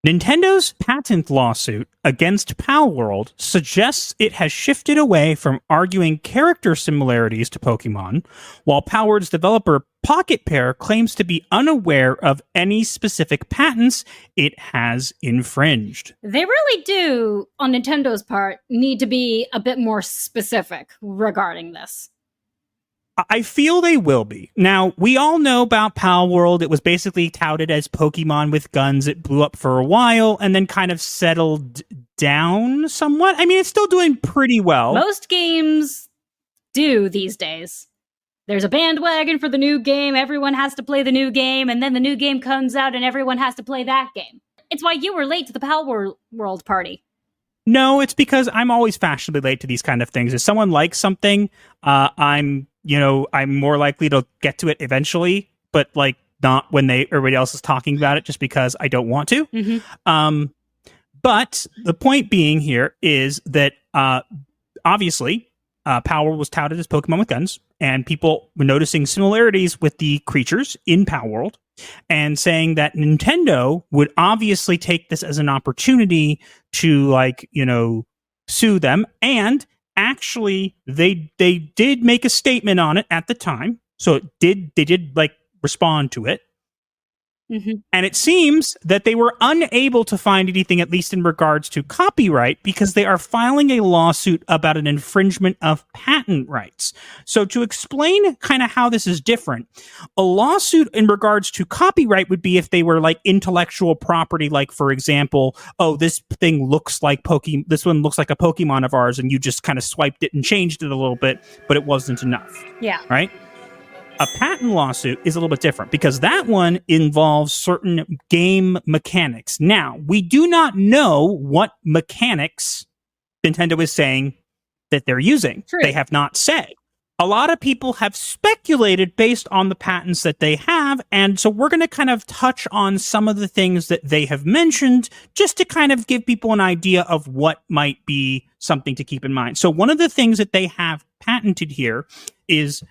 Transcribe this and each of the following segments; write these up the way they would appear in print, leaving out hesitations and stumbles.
Nintendo's patent lawsuit against Palworld suggests it has shifted away from arguing character similarities to Pokemon, while Palworld's developer Pocketpair claims to be unaware of any specific patents it has infringed. They really do, on Nintendo's part, need to be a bit more specific regarding this. I feel they will be. Now, we all know about Palworld. It was basically touted as Pokemon with guns. It blew up for a while and then kind of settled down somewhat. I mean, it's still doing pretty well. Most games do these days. There's a bandwagon for the new game. Everyone has to play the new game, and then the new game comes out and everyone has to play that game. It's why you were late to the Palworld party. No, it's because I'm always fashionably late to these kind of things. If someone likes something, I'm more likely to get to it eventually, but like not when everybody else is talking about it, just because I don't want to. Mm-hmm. But the point being here is that obviously Palworld was touted as Pokemon with guns, and people were noticing similarities with the creatures in Palworld and saying that Nintendo would obviously take this as an opportunity to sue them. And actually, they did make a statement on it at the time, so they did respond to it. Mm-hmm. And it seems that they were unable to find anything, at least in regards to copyright, because they are filing a lawsuit about an infringement of patent rights. So to explain kind of how this is different, a lawsuit in regards to copyright would be if they were like intellectual property, like, for example, oh, this thing looks like this one looks like a Pokemon of ours, and you just kind of swiped it and changed it a little bit, but it wasn't enough. Yeah. Right? A patent lawsuit is a little bit different because that one involves certain game mechanics. Now, we do not know what mechanics Nintendo is saying that they're using. True. They have not said. A lot of people have speculated based on the patents that they have, and so we're going to kind of touch on some of the things that they have mentioned just to kind of give people an idea of what might be something to keep in mind. So one of the things that they have patented here is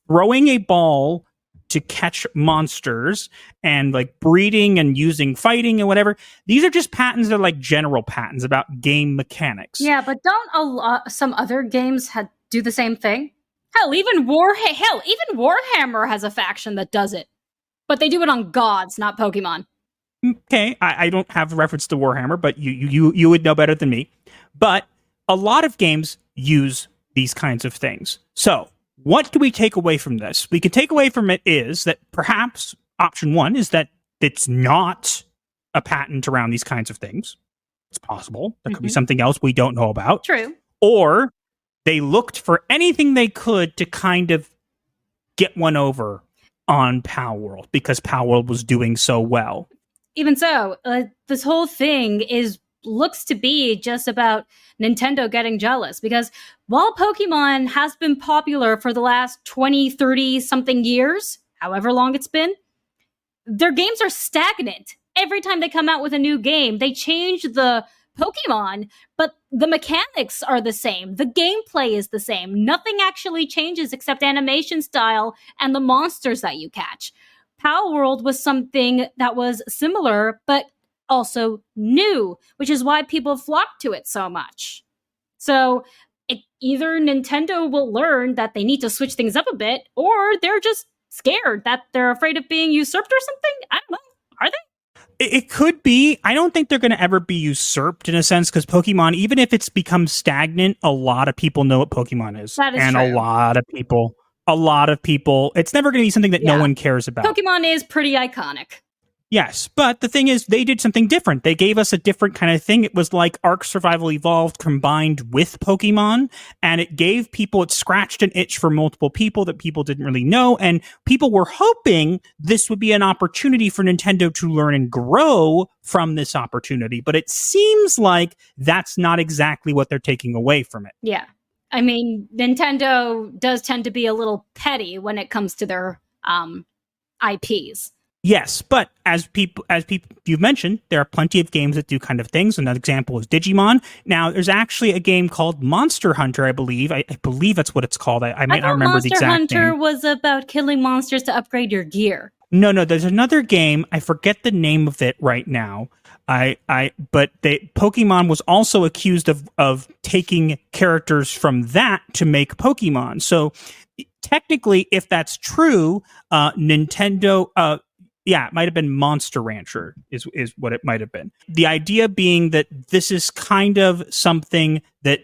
throwing a ball to catch monsters and like breeding and using fighting and whatever. These are just patents that are like general patents about game mechanics. Yeah, but don't some other games do the same thing? Hell, even Warhammer has a faction that does it. But they do it on gods, not Pokemon. Okay, I don't have a reference to Warhammer, but you would know better than me. But a lot of games use these kinds of things. So what do we take away from this? We can take away from it is that perhaps option one is that it's not a patent around these kinds of things. It's possible. There could be something else we don't know about. True. Or they looked for anything they could to kind of get one over on Palworld because Palworld was doing so well. Even so, this whole thing looks to be just about Nintendo getting jealous, because while Pokemon has been popular for the last 20, 30 something years, however long it's been, their games are stagnant. Every time they come out with a new game, they change the Pokemon, but the mechanics are the same. The gameplay is the same. Nothing actually changes except animation style and the monsters that you catch. Palworld was something that was similar, but also new, which is why people flock to it so much. So either Nintendo will learn that they need to switch things up a bit, or they're just scared that they're afraid of being usurped or something. I don't know. Are they? It could be. I don't think they're going to ever be usurped in a sense, because Pokemon, even if it's become stagnant, a lot of people know what Pokemon is. That is and true. a lot of people, it's never going to be something that no one cares about. Pokemon is pretty iconic. Yes, but the thing is, they did something different. They gave us a different kind of thing. It was like Ark Survival Evolved combined with Pokemon, and it scratched an itch for multiple people that people didn't really know, and people were hoping this would be an opportunity for Nintendo to learn and grow from this opportunity, but it seems like that's not exactly what they're taking away from it. Yeah. I mean, Nintendo does tend to be a little petty when it comes to their IPs. Yes, but as people you've mentioned, there are plenty of games that do kind of things. Another example is Digimon. Now, there's actually a game called Monster Hunter, I believe. I believe that's what it's called. I might not remember the exact name. Monster Hunter was about killing monsters to upgrade your gear. No, there's another game. I forget the name of it right now. Pokemon was also accused of taking characters from that to make Pokemon. So technically, if that's true, Nintendo, it might have been Monster Rancher is what it might have been. The idea being that this is kind of something that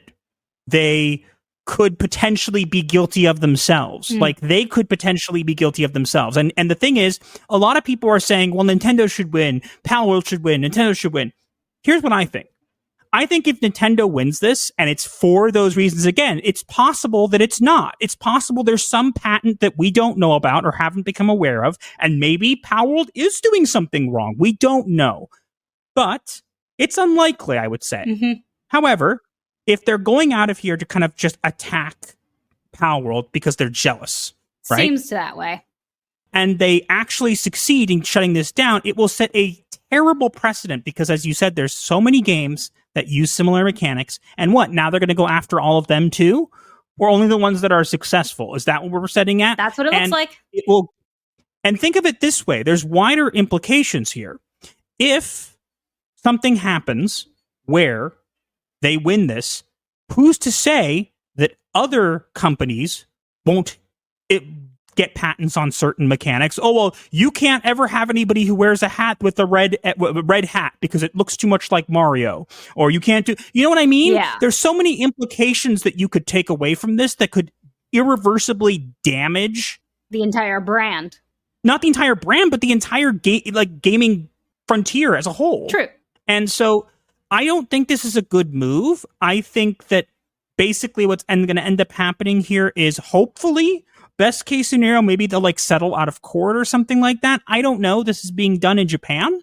they could potentially be guilty of themselves. Like they could potentially be guilty of themselves. And the thing is, a lot of people are saying, well, Nintendo should win, Palworld should win, Nintendo should win. Here's what I think. I think if Nintendo wins this, and it's for those reasons, again, it's possible that it's not. It's possible there's some patent that we don't know about or haven't become aware of, and maybe Palworld is doing something wrong. We don't know. But it's unlikely, I would say. Mm-hmm. However, if they're going out of here to kind of just attack Palworld because they're jealous, right? Seems that way. And they actually succeed in shutting this down, it will set a terrible precedent because, as you said, there's so many games that use similar mechanics. And what? Now they're going to go after all of them too? Or only the ones that are successful? Is that what we're setting at? That's what it looks like. It will. And think of it this way. There's wider implications here. If something happens where they win this, who's to say that other companies won't get patents on certain mechanics? Oh, well, you can't ever have anybody who wears a hat with a red hat because it looks too much like Mario. Or you can't do, you know what I mean? Yeah. There's so many implications that you could take away from this that could irreversibly damage the entire brand. Not the entire brand, but the entire gaming frontier as a whole. True. And so I don't think this is a good move. I think that basically what's going to end up happening here is hopefully, best case scenario, maybe they'll settle out of court or something like that. I don't know. This is being done in Japan.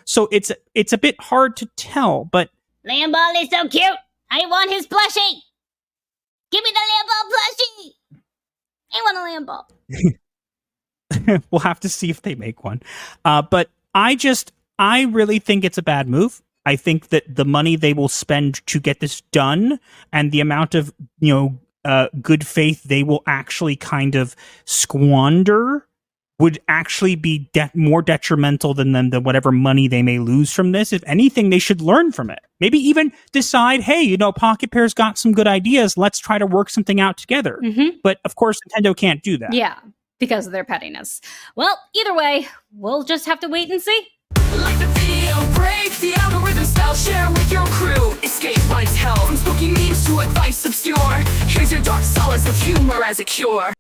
So it's a bit hard to tell, but Lamball is so cute. I want his plushie. Give me the Lamball plushie. I want a Lamball. we'll have to see if they make one. But I really think it's a bad move. I think that the money they will spend to get this done and the amount of, good faith they will actually kind of squander would actually be more detrimental than whatever money they may lose from this. If anything, they should learn from it. Maybe even decide, hey, Pocketpair's got some good ideas. Let's try to work something out together. Mm-hmm. But of course, Nintendo can't do that. Yeah, because of their pettiness. Well, either way, we'll just have to wait and see. Like the video, break the algorithm style, share with your crew. Escape life's hell, from spooky memes to advice obscure. Here's your dark solace with humor as a cure.